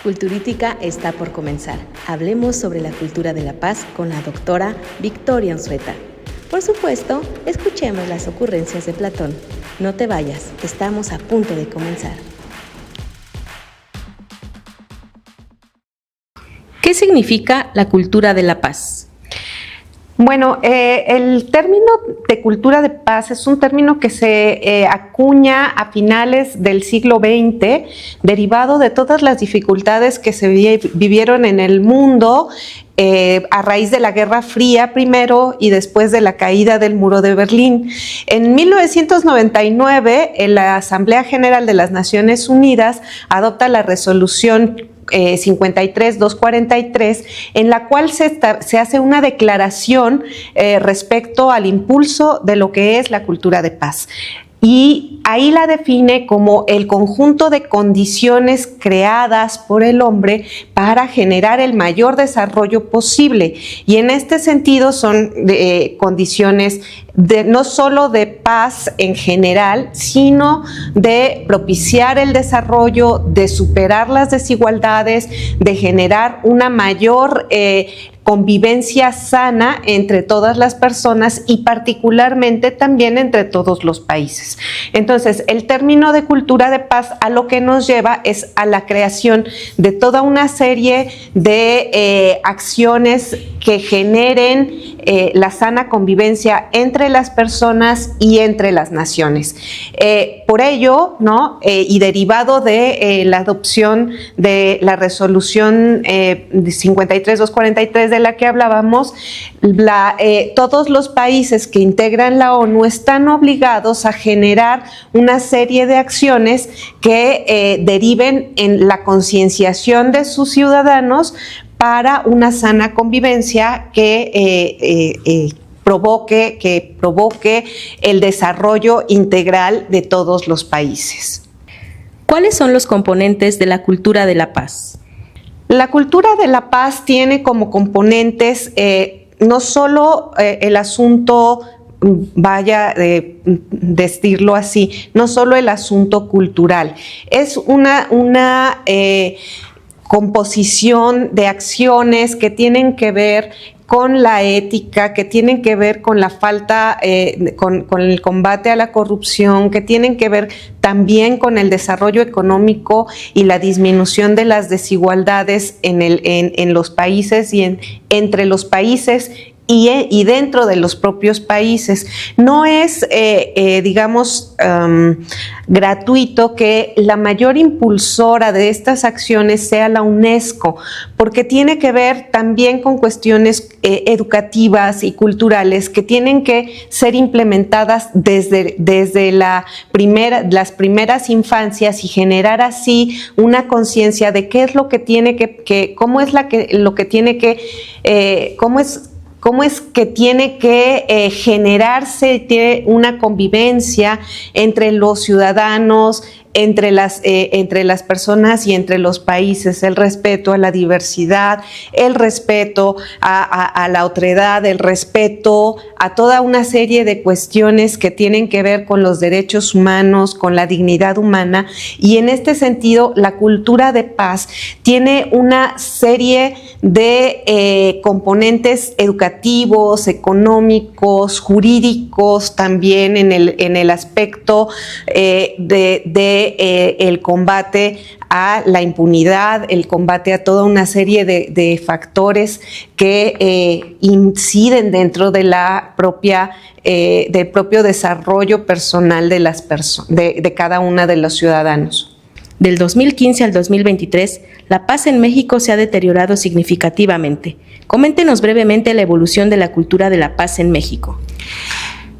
Culturítica está por comenzar. Hablemos sobre la cultura de la paz con la doctora Victoria Unzueta. Por supuesto, escuchemos las ocurrencias de Platón. No te vayas, estamos a punto de comenzar. ¿Qué significa la cultura de la paz? Bueno, el término de cultura de paz es un término que se acuña a finales del siglo XX, derivado de todas las dificultades que se vivieron en el mundo a raíz de la Guerra Fría primero y después de la caída del Muro de Berlín. En 1999, la Asamblea General de las Naciones Unidas adopta la resolución 53-243, en la cual se hace una declaración respecto al impulso de lo que es la cultura de paz. Y ahí la define como el conjunto de condiciones creadas por el hombre para generar el mayor desarrollo posible. Y en este sentido son condiciones no solo de paz en general, sino de propiciar el desarrollo, de superar las desigualdades, de generar una mayor convivencia sana entre todas las personas y particularmente también entre todos los países. Entonces, el término de cultura de paz a lo que nos lleva es a la creación de toda una serie de acciones que generen la sana convivencia entre las personas y entre las naciones. Por ello, ¿no? Y derivado de la adopción de la resolución 53-243 de la que hablábamos, todos los países que integran la ONU están obligados a generar una serie de acciones que deriven en la concienciación de sus ciudadanos para una sana convivencia que provoque el desarrollo integral de todos los países. ¿Cuáles son los componentes de la cultura de la paz? La cultura de la paz tiene como componentes no solo el asunto, decirlo así, no solo el asunto cultural, es una composición de acciones que tienen que ver con la ética, que tienen que ver con la falta, con el combate a la corrupción, que tienen que ver también con el desarrollo económico y la disminución de las desigualdades en los países y entre los países y dentro de los propios países. No es, gratuito que la mayor impulsora de estas acciones sea la UNESCO, porque tiene que ver también con cuestiones educativas y culturales que tienen que ser implementadas desde las primeras infancias y generar así una conciencia de qué es lo que tiene cómo es que tiene que generarse una convivencia entre los ciudadanos, entre las personas y entre los países, el respeto a la diversidad, el respeto a la otredad, el respeto a toda una serie de cuestiones que tienen que ver con los derechos humanos, con la dignidad humana, y en este sentido la cultura de paz tiene una serie de componentes educativos, económicos, jurídicos, también en el aspecto el combate a la impunidad, el combate a toda una serie de factores que inciden dentro de del propio desarrollo personal de cada una de los ciudadanos. Del 2015 al 2023, la paz en México se ha deteriorado significativamente. Coméntenos brevemente la evolución de la cultura de la paz en México.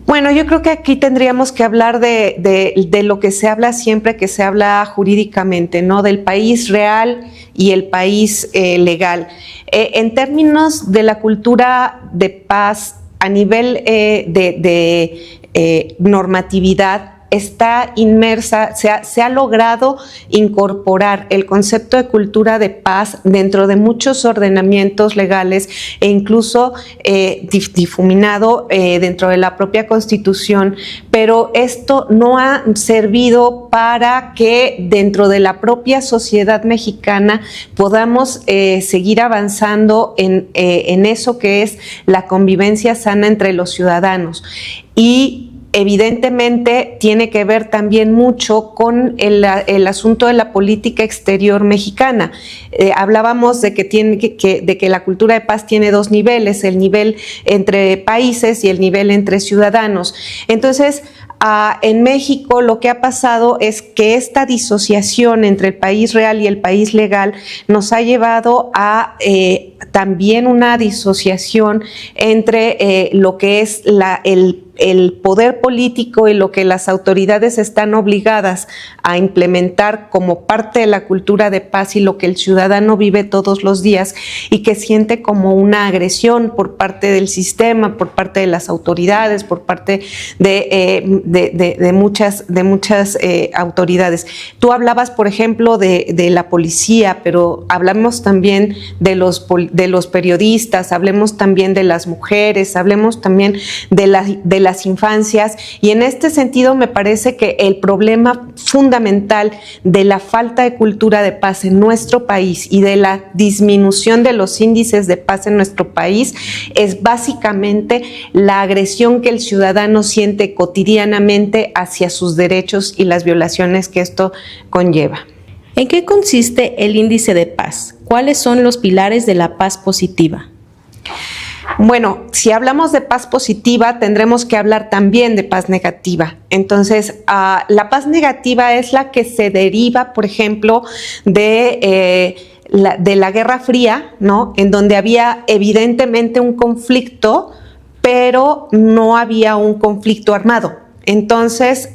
Bueno, yo creo que aquí tendríamos que hablar de lo que se habla siempre que se habla jurídicamente, ¿no? Del país real y el país legal. En términos de la cultura de paz a nivel de normatividad, está inmersa, se ha logrado incorporar el concepto de cultura de paz dentro de muchos ordenamientos legales e incluso difuminado dentro de la propia Constitución, pero esto no ha servido para que dentro de la propia sociedad mexicana podamos seguir avanzando en eso que es la convivencia sana entre los ciudadanos. Y evidentemente tiene que ver también mucho con el asunto de la política exterior mexicana. Hablábamos de que la cultura de paz tiene dos niveles, el nivel entre países y el nivel entre ciudadanos. Entonces, en México lo que ha pasado es que esta disociación entre el país real y el país legal nos ha llevado a también una disociación entre lo que es el poder político y lo que las autoridades están obligadas a implementar como parte de la cultura de paz y lo que el ciudadano vive todos los días y que siente como una agresión por parte del sistema, por parte de las autoridades, por parte de muchas autoridades. Tú hablabas, por ejemplo, de la policía, pero hablamos también de los periodistas, hablemos también de las mujeres, hablemos también de las infancias, y en este sentido me parece que el problema fundamental de la falta de cultura de paz en nuestro país y de la disminución de los índices de paz en nuestro país es básicamente la agresión que el ciudadano siente cotidianamente hacia sus derechos y las violaciones que esto conlleva. ¿En qué consiste el índice de paz? ¿Cuáles son los pilares de la paz positiva? Bueno, si hablamos de paz positiva, tendremos que hablar también de paz negativa. Entonces, la paz negativa es la que se deriva, por ejemplo, de la Guerra Fría, ¿no? En donde había evidentemente un conflicto, pero no había un conflicto armado. Entonces,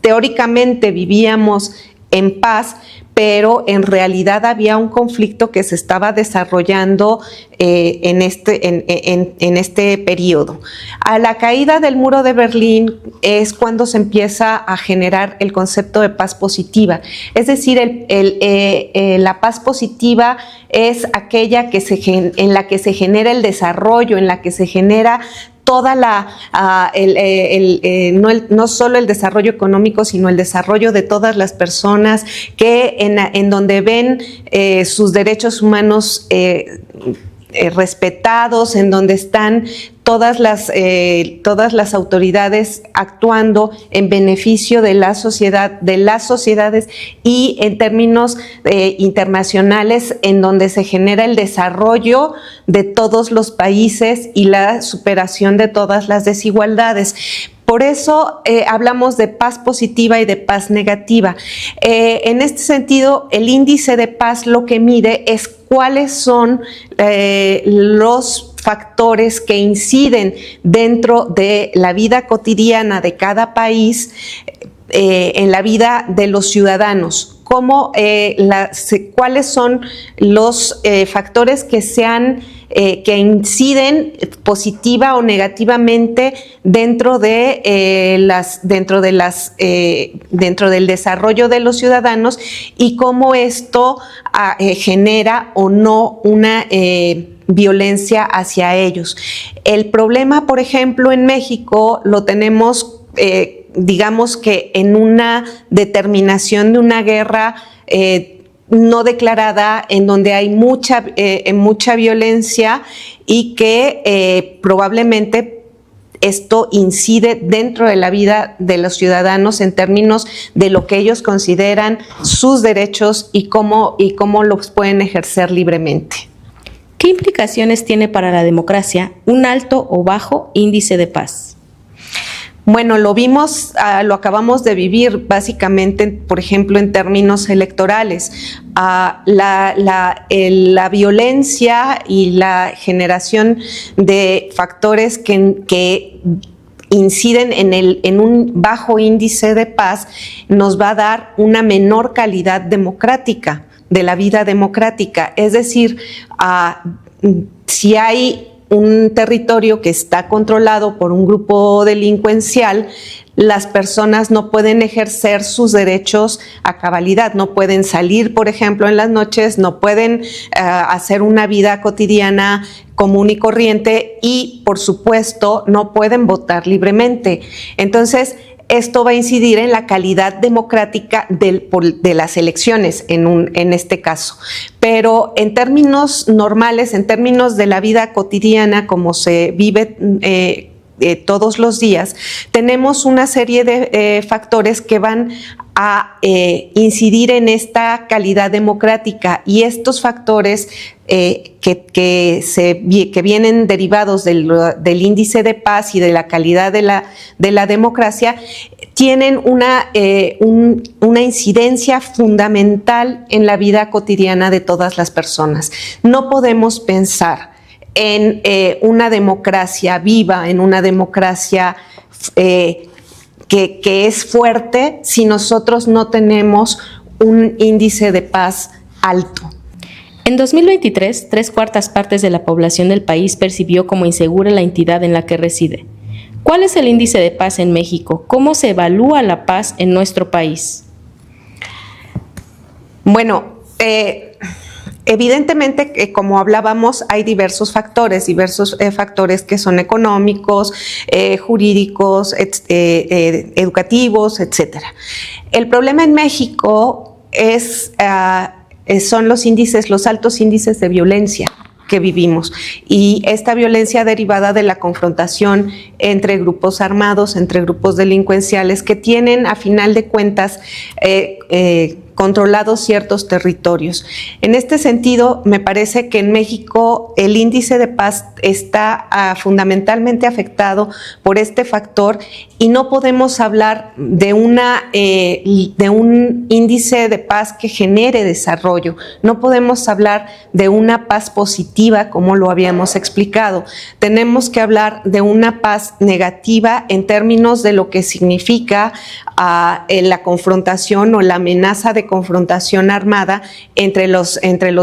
teóricamente vivíamos en paz, pero en realidad había un conflicto que se estaba desarrollando en este periodo. A la caída del muro de Berlín es cuando se empieza a generar el concepto de paz positiva. Es decir, la paz positiva es aquella en la que se genera el desarrollo, en la que se genera toda no solo el desarrollo económico, sino el desarrollo de todas las personas que en donde ven sus derechos humanos respetados, en donde están todas las autoridades actuando en beneficio de la sociedad, de las sociedades, y en términos internacionales, en donde se genera el desarrollo de todos los países y la superación de todas las desigualdades. Por eso hablamos de paz positiva y de paz negativa. En este sentido, el índice de paz lo que mide es cuáles son los factores que inciden dentro de la vida cotidiana de cada país, en la vida de los ciudadanos. ¿Cuáles son los factores que inciden positiva o negativamente dentro del desarrollo de los ciudadanos, y cómo esto genera o no una violencia hacia ellos? El problema, por ejemplo, en México lo tenemos digamos que en una determinación de una guerra no declarada, en donde hay mucha violencia, y que probablemente esto incide dentro de la vida de los ciudadanos en términos de lo que ellos consideran sus derechos y cómo los pueden ejercer libremente. ¿Qué implicaciones tiene para la democracia un alto o bajo índice de paz? Bueno, lo acabamos de vivir básicamente, por ejemplo, en términos electorales. La violencia y la generación de factores que inciden en un bajo índice de paz nos va a dar una menor calidad democrática de la vida democrática. Es decir, si hay un territorio que está controlado por un grupo delincuencial, las personas no pueden ejercer sus derechos a cabalidad, no pueden salir, por ejemplo, en las noches, no pueden hacer una vida cotidiana común y corriente y, por supuesto, no pueden votar libremente. Entonces, esto va a incidir en la calidad democrática de las elecciones en este caso. Pero en términos normales, en términos de la vida cotidiana, como se vive todos los días, tenemos una serie de factores que van a incidir en esta calidad democrática, y estos factores que vienen derivados del índice de paz y de la calidad de la democracia tienen una incidencia fundamental en la vida cotidiana de todas las personas. No podemos pensar en una democracia viva, en una democracia que es fuerte si nosotros no tenemos un índice de paz alto. En 2023, 3/4 partes de la población del país percibió como insegura la entidad en la que reside. ¿Cuál es el índice de paz en México? ¿Cómo se evalúa la paz en nuestro país? Bueno, evidentemente, como hablábamos, hay diversos factores que son económicos, jurídicos, educativos, etcétera. El problema en México son los altos índices de violencia que vivimos, y esta violencia derivada de la confrontación entre grupos armados, entre grupos delincuenciales que tienen, a final de cuentas, controlados ciertos territorios. En este sentido, me parece que en México el índice de paz está fundamentalmente afectado por este factor, y no podemos hablar de un índice de paz que genere desarrollo. No podemos hablar de una paz positiva, como lo habíamos explicado. Tenemos que hablar de una paz negativa en términos de lo que significa la confrontación o la amenaza de confrontación armada entre los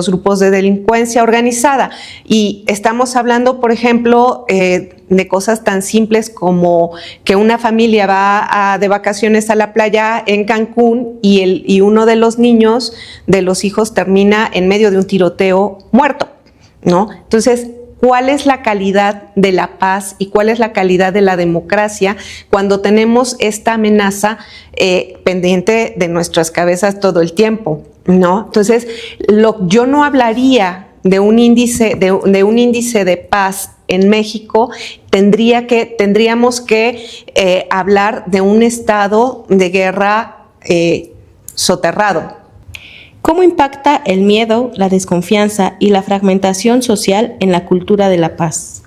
grupos de delincuencia organizada. Y estamos hablando, por ejemplo, de cosas tan simples como que una familia va de vacaciones a la playa en Cancún y uno de los niños, de los hijos, termina en medio de un tiroteo muerto, ¿no? Entonces, ¿cuál es la calidad de la paz y cuál es la calidad de la democracia cuando tenemos esta amenaza pendiente de nuestras cabezas todo el tiempo, ¿no? Entonces, yo no hablaría de un índice de paz en México. Tendríamos que hablar de un estado de guerra soterrado. ¿Cómo impacta el miedo, la desconfianza y la fragmentación social en la cultura de la paz?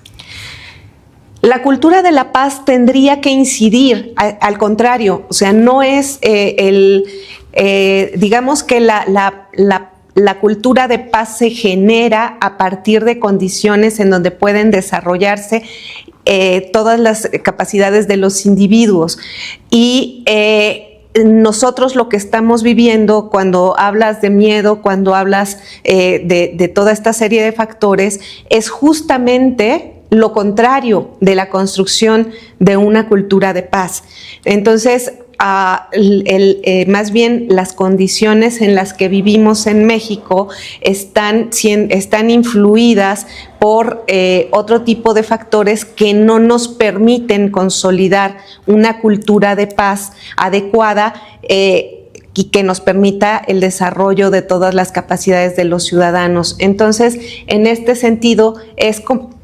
La cultura de la paz tendría que incidir, al contrario, o sea, no es digamos que la cultura de paz se genera a partir de condiciones en donde pueden desarrollarse todas las capacidades de los individuos, y nosotros lo que estamos viviendo cuando hablas de miedo, cuando hablas de toda esta serie de factores, es justamente lo contrario de la construcción de una cultura de paz. Entonces, más bien las condiciones en las que vivimos en México están influidas por otro tipo de factores que no nos permiten consolidar una cultura de paz adecuada y que nos permita el desarrollo de todas las capacidades de los ciudadanos. Entonces, en este sentido, es como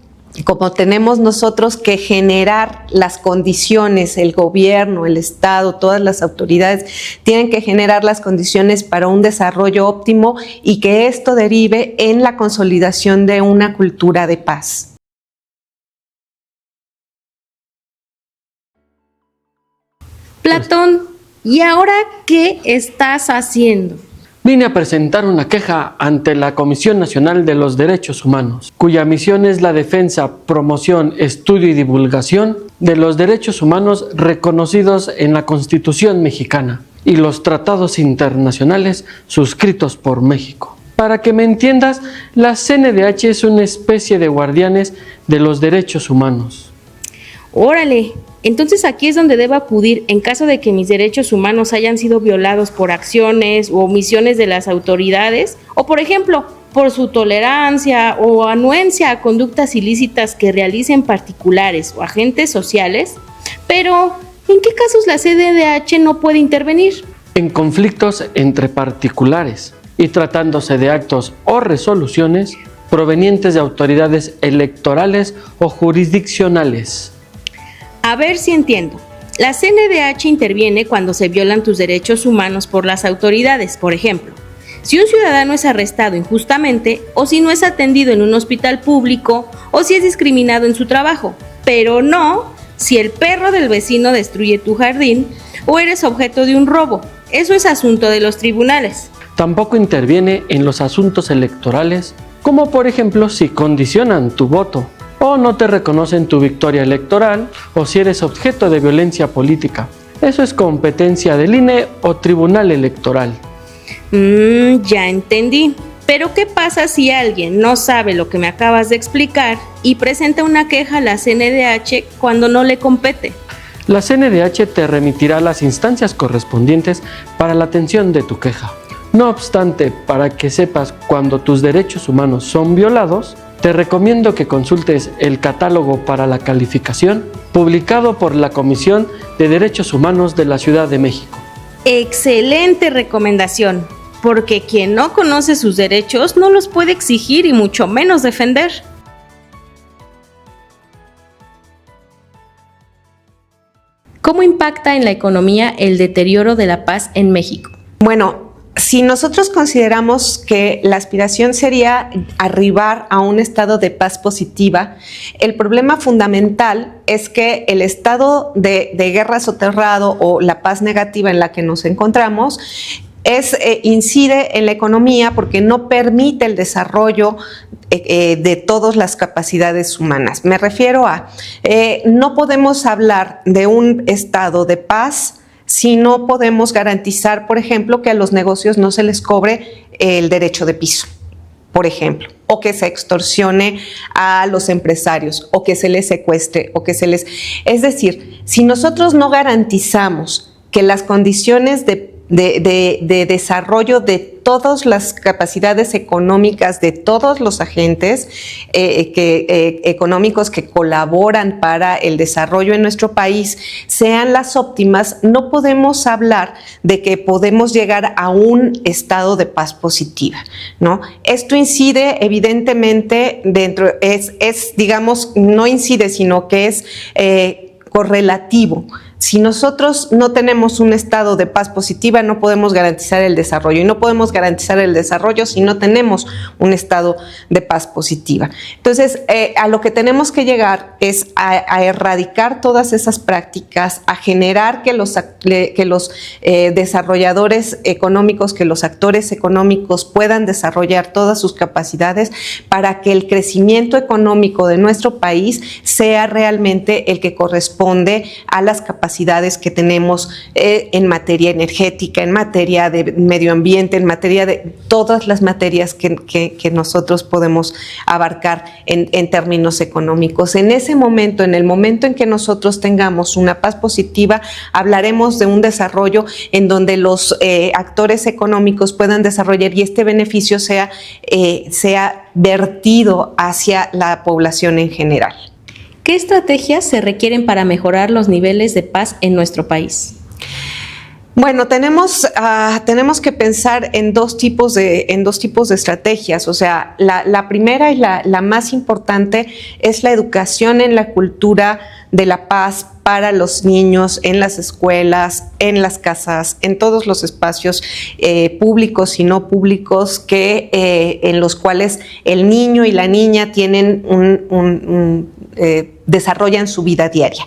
tenemos nosotros que generar las condiciones, el gobierno, el Estado, todas las autoridades tienen que generar las condiciones para un desarrollo óptimo y que esto derive en la consolidación de una cultura de paz. Platón, ¿y ahora qué estás haciendo? Vine a presentar una queja ante la Comisión Nacional de los Derechos Humanos, cuya misión es la defensa, promoción, estudio y divulgación de los derechos humanos reconocidos en la Constitución mexicana y los tratados internacionales suscritos por México. Para que me entiendas, la CNDH es una especie de guardianes de los derechos humanos. Órale, Entonces aquí es donde debo acudir en caso de que mis derechos humanos hayan sido violados por acciones o omisiones de las autoridades, o por ejemplo, por su tolerancia o anuencia a conductas ilícitas que realicen particulares o agentes sociales. Pero, ¿en qué casos la CNDH no puede intervenir? En conflictos entre particulares y tratándose de actos o resoluciones provenientes de autoridades electorales o jurisdiccionales. A ver si entiendo. La CNDH interviene cuando se violan tus derechos humanos por las autoridades, por ejemplo. Si un ciudadano es arrestado injustamente, o si no es atendido en un hospital público, o si es discriminado en su trabajo, pero no si el perro del vecino destruye tu jardín o eres objeto de un robo. Eso es asunto de los tribunales. Tampoco interviene en los asuntos electorales, como por ejemplo si condicionan tu voto, o no te reconocen tu victoria electoral, o si eres objeto de violencia política. Eso es competencia del INE o Tribunal Electoral. Ya entendí. Pero ¿qué pasa si alguien no sabe lo que me acabas de explicar y presenta una queja a la CNDH cuando no le compete? La CNDH te remitirá a las instancias correspondientes para la atención de tu queja. No obstante, para que sepas cuando tus derechos humanos son violados, te recomiendo que consultes el catálogo para la calificación publicado por la Comisión de Derechos Humanos de la Ciudad de México. Excelente recomendación, porque quien no conoce sus derechos no los puede exigir y mucho menos defender. ¿Cómo impacta en la economía el deterioro de la paz en México? Bueno, si nosotros consideramos que la aspiración sería arribar a un estado de paz positiva, el problema fundamental es que el estado de guerra soterrado o la paz negativa en la que nos encontramos incide en la economía porque no permite el desarrollo de todas las capacidades humanas. Me refiero a, no podemos hablar de un estado de paz si no podemos garantizar, por ejemplo, que a los negocios no se les cobre el derecho de piso, por ejemplo, o que se extorsione a los empresarios, o que se les secuestre, o que se les... Es decir, si nosotros no garantizamos que las condiciones de desarrollo de todas las capacidades económicas de todos los agentes económicos que colaboran para el desarrollo en nuestro país sean las óptimas, no podemos hablar de que podemos llegar a un estado de paz positiva, ¿no? Esto incide evidentemente digamos, no incide, sino que es correlativo. Si nosotros no tenemos un estado de paz positiva, no podemos garantizar el desarrollo. Y no podemos garantizar el desarrollo si no tenemos un estado de paz positiva. Entonces, a lo que tenemos que llegar es a erradicar todas esas prácticas, a generar que los desarrolladores económicos, que los actores económicos puedan desarrollar todas sus capacidades para que el crecimiento económico de nuestro país sea realmente el que corresponde a las capacidades que tenemos en materia energética, en materia de medio ambiente, en materia de todas las materias que nosotros podemos abarcar en términos económicos. En ese momento, en el momento en que nosotros tengamos una paz positiva, hablaremos de un desarrollo en donde los actores económicos puedan desarrollar y este beneficio sea vertido hacia la población en general. ¿Qué estrategias se requieren para mejorar los niveles de paz en nuestro país? Bueno, tenemos que pensar en dos tipos de estrategias. O sea, la primera y la más importante es la educación en la cultura de la paz para los niños en las escuelas, en las casas, en todos los espacios públicos y no públicos en los cuales el niño y la niña tienen desarrollan su vida diaria,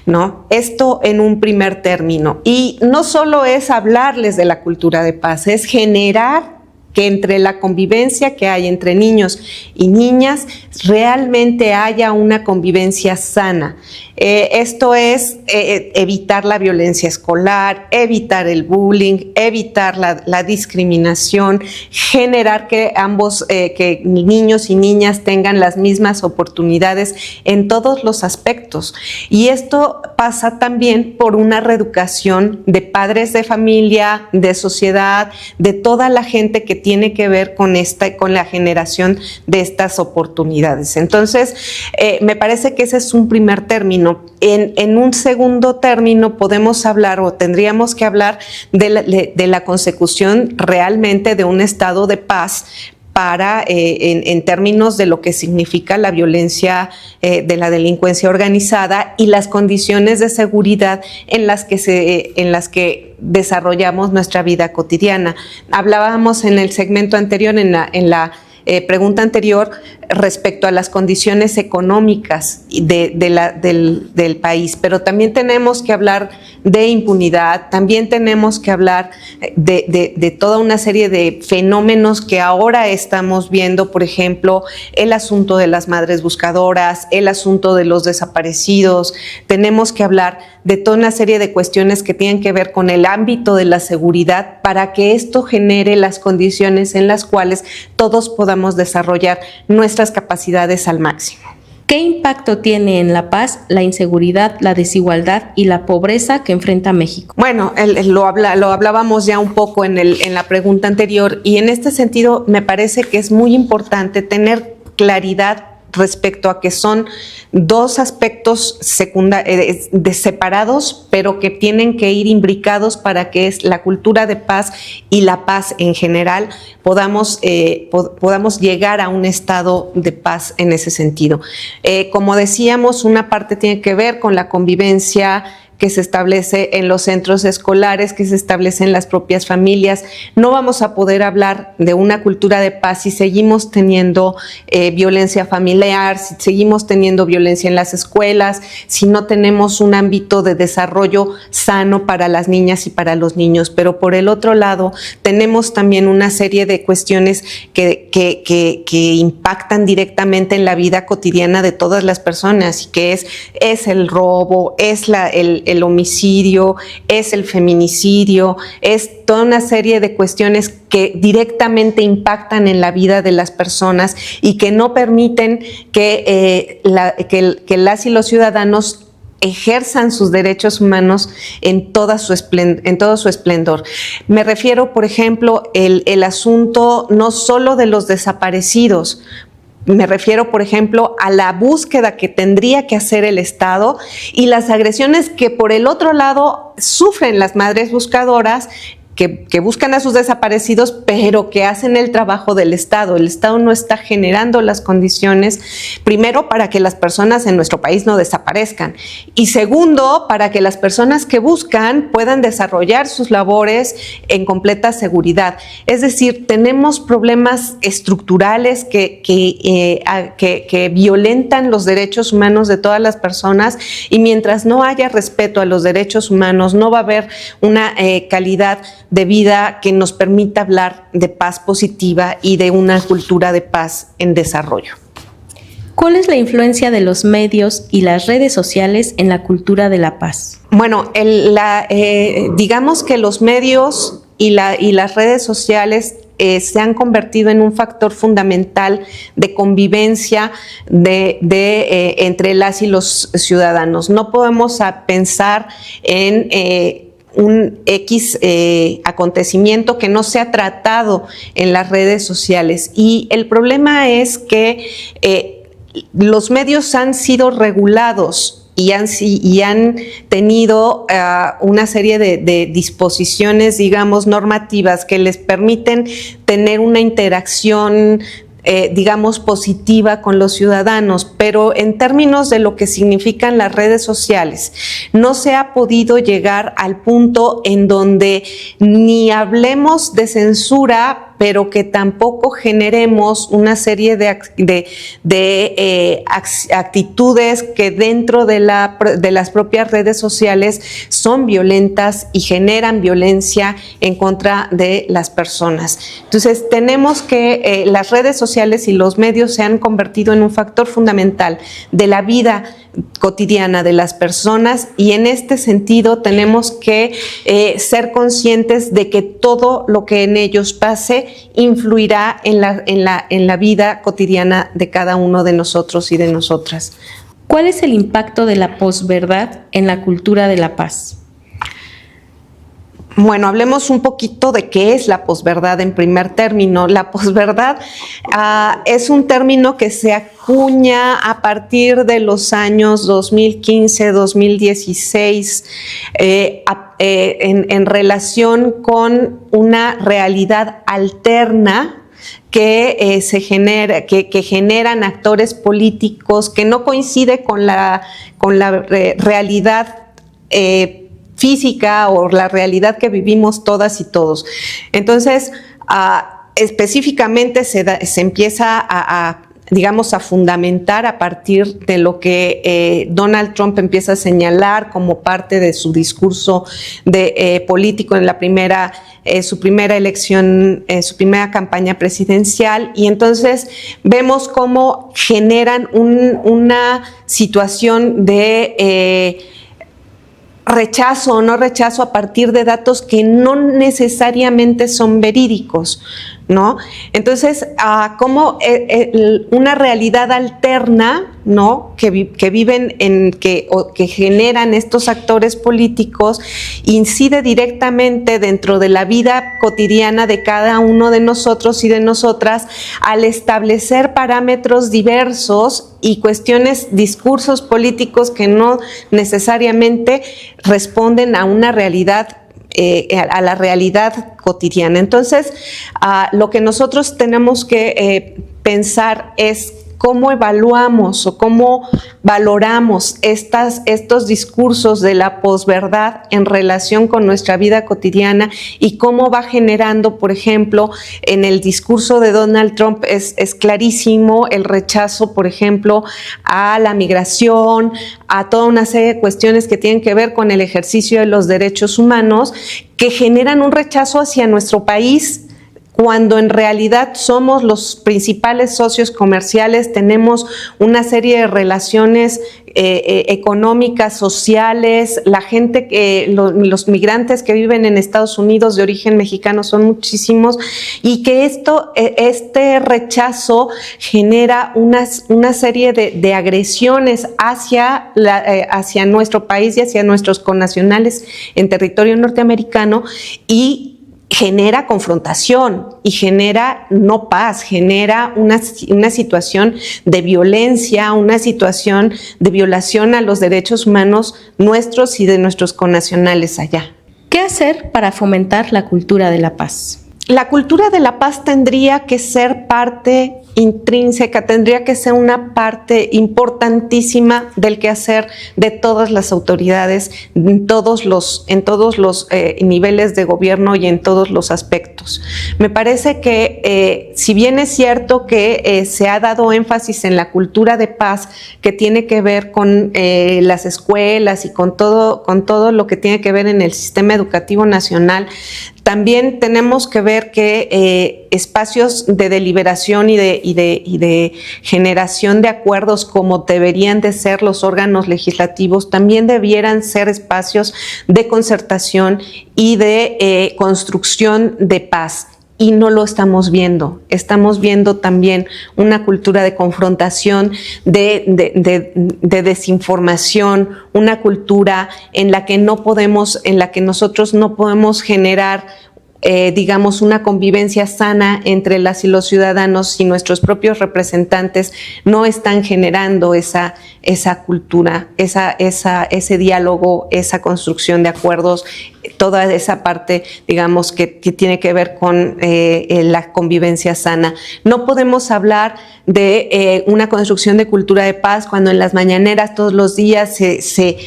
¿no? Esto en un primer término. Y no solo es hablarles de la cultura de paz, es generar que entre la convivencia que hay entre niños y niñas realmente haya una convivencia sana. Esto es evitar la violencia escolar, evitar el bullying, evitar la discriminación, generar que que niños y niñas tengan las mismas oportunidades en todos los aspectos. Y esto pasa también por una reeducación de padres de familia, de sociedad, de toda la gente que tiene que ver con la generación de estas oportunidades. Entonces, me parece que ese es un primer término. En un segundo término podemos hablar o tendríamos que hablar de la consecución realmente de un estado de paz en términos de lo que significa la violencia de la delincuencia organizada y las condiciones de seguridad en las que desarrollamos nuestra vida cotidiana. Hablábamos en el segmento anterior, en la pregunta anterior, respecto a las condiciones económicas del país, pero también tenemos que hablar de impunidad, también tenemos que hablar de toda una serie de fenómenos que ahora estamos viendo, por ejemplo, el asunto de las madres buscadoras, el asunto de los desaparecidos. Tenemos que hablar de toda una serie de cuestiones que tienen que ver con el ámbito de la seguridad para que esto genere las condiciones en las cuales todos podamos desarrollar nuestras capacidades al máximo. ¿Qué impacto tiene en la paz la inseguridad, la desigualdad y la pobreza que enfrenta México? Bueno, lo hablábamos ya un poco en la pregunta anterior, y en este sentido me parece que es muy importante tener claridad respecto a que son dos aspectos separados, pero que tienen que ir imbricados para que la cultura de paz y la paz en general podamos llegar a un estado de paz en ese sentido. Como decíamos, una parte tiene que ver con la convivencia que se establece en los centros escolares, que se establece en las propias familias. No vamos a poder hablar de una cultura de paz si seguimos teniendo violencia familiar, si seguimos teniendo violencia en las escuelas, si no tenemos un ámbito de desarrollo sano para las niñas y para los niños. Pero por el otro lado, tenemos también una serie de cuestiones que impactan directamente en la vida cotidiana de todas las personas, y que es el robo, es el homicidio, es el feminicidio, es toda una serie de cuestiones que directamente impactan en la vida de las personas y que no permiten que las y los ciudadanos ejerzan sus derechos humanos en todo su esplendor. Me refiero, por ejemplo, el asunto no solo de los desaparecidos. Me refiero, por ejemplo, a la búsqueda que tendría que hacer el Estado y las agresiones que, por el otro lado, sufren las madres buscadoras que buscan a sus desaparecidos, pero que hacen el trabajo del Estado. El Estado no está generando las condiciones, primero, para que las personas en nuestro país no desaparezcan, y segundo, para que las personas que buscan puedan desarrollar sus labores en completa seguridad. Es decir, tenemos problemas estructurales que violentan los derechos humanos de todas las personas, y mientras no haya respeto a los derechos humanos, no va a haber una calidad de vida que nos permita hablar de paz positiva y de una cultura de paz en desarrollo. ¿Cuál es la influencia de los medios y las redes sociales en la cultura de la paz? Bueno, digamos que los medios y las redes sociales se han convertido en un factor fundamental de convivencia entre las y los ciudadanos. No podemos pensar en un X acontecimiento que no se ha tratado en las redes sociales. Y el problema es que los medios han sido regulados y han tenido una serie de disposiciones, digamos, normativas que les permiten tener una interacción digamos, positiva con los ciudadanos, pero en términos de lo que significan las redes sociales, no se ha podido llegar al punto en donde ni hablemos de censura pero que tampoco generemos una serie de actitudes que dentro de las propias redes sociales son violentas y generan violencia en contra de las personas. Entonces, tenemos que las redes sociales y los medios se han convertido en un factor fundamental de la vida cotidiana de las personas, y en este sentido tenemos que ser conscientes de que todo lo que en ellos pase influirá en la vida cotidiana de cada uno de nosotros y de nosotras. ¿Cuál es el impacto de la posverdad en la cultura de la paz? Bueno, hablemos un poquito de qué es la posverdad en primer término. La posverdad es un término que se acuña a partir de los años 2015, 2016, en relación con una realidad alterna que se genera, que generan actores políticos que no coincide con la realidad física o la realidad que vivimos todas y todos. Entonces, específicamente se empieza a fundamentar a partir de lo que Donald Trump empieza a señalar como parte de su discurso político en su primera elección, su primera campaña presidencial, y entonces vemos cómo generan una situación de rechazo o no rechazo a partir de datos que no necesariamente son verídicos, ¿no? Entonces, como una realidad alterna, ¿no?, que viven que generan estos actores políticos, incide directamente dentro de la vida cotidiana de cada uno de nosotros y de nosotras, al establecer parámetros diversos y discursos políticos que no necesariamente responden a una realidad, a la realidad cotidiana. Entonces, lo que nosotros tenemos que pensar es cómo evaluamos o cómo valoramos estos discursos de la posverdad en relación con nuestra vida cotidiana, y cómo va generando, por ejemplo, en el discurso de Donald Trump es clarísimo el rechazo, por ejemplo, a la migración, a toda una serie de cuestiones que tienen que ver con el ejercicio de los derechos humanos, que generan un rechazo hacia nuestro país, cuando en realidad somos los principales socios comerciales, tenemos una serie de relaciones económicas, sociales, la gente, los migrantes que viven en Estados Unidos de origen mexicano son muchísimos, y que este rechazo genera una serie de agresiones hacia nuestro país y hacia nuestros connacionales en territorio norteamericano, y genera confrontación y genera no paz, genera una situación de violencia, una situación de violación a los derechos humanos nuestros y de nuestros connacionales allá. ¿Qué hacer para fomentar la cultura de la paz? La cultura de la paz tendría que ser parte intrínseca, tendría que ser una parte importantísima del quehacer de todas las autoridades, en todos los niveles de gobierno y en todos los aspectos. Me parece que si bien es cierto que se ha dado énfasis en la cultura de paz, que tiene que ver con las escuelas y con todo lo que tiene que ver en el sistema educativo nacional, también tenemos que ver que espacios de deliberación y de generación de acuerdos, como deberían de ser los órganos legislativos, también debieran ser espacios de concertación y de construcción de paz. Y no lo estamos viendo. Estamos viendo también una cultura de confrontación, de desinformación, una cultura en la que nosotros no podemos generar una convivencia sana entre las y los ciudadanos, y nuestros propios representantes no están generando esa cultura, ese diálogo, esa construcción de acuerdos toda esa parte, digamos, que tiene que ver con la convivencia sana. No podemos hablar de una construcción de cultura de paz cuando en las mañaneras todos los días se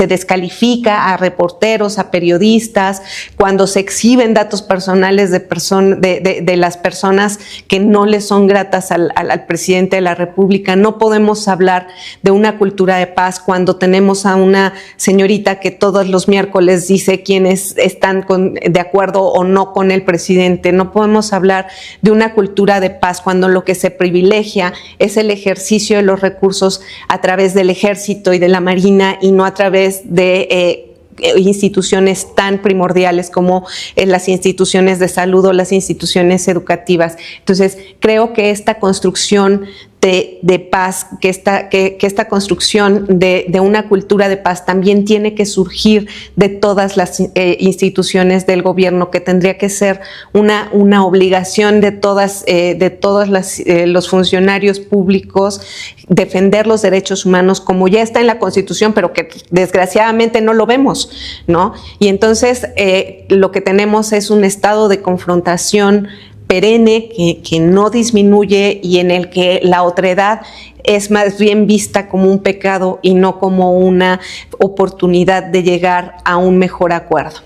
descalifica a reporteros, a periodistas, cuando se exhiben datos personales de las personas que no les son gratas al presidente de la República. No podemos hablar de una cultura de paz cuando tenemos a una señorita que todos los miércoles dice quiénes están de acuerdo o no con el presidente. No podemos hablar de una cultura de paz cuando lo que se privilegia es el ejercicio de los recursos a través del Ejército y de la Marina y no a través de instituciones tan primordiales como las instituciones de salud o las instituciones educativas. Entonces, creo que esta construcción de paz, que esta construcción de una cultura de paz también tiene que surgir de todas las instituciones del gobierno, que tendría que ser una obligación de todos los funcionarios públicos defender los derechos humanos, como ya está en la Constitución, pero que desgraciadamente no lo vemos, ¿no? Y entonces lo que tenemos es un estado de confrontación perenne que no disminuye y en el que la otredad es más bien vista como un pecado y no como una oportunidad de llegar a un mejor acuerdo.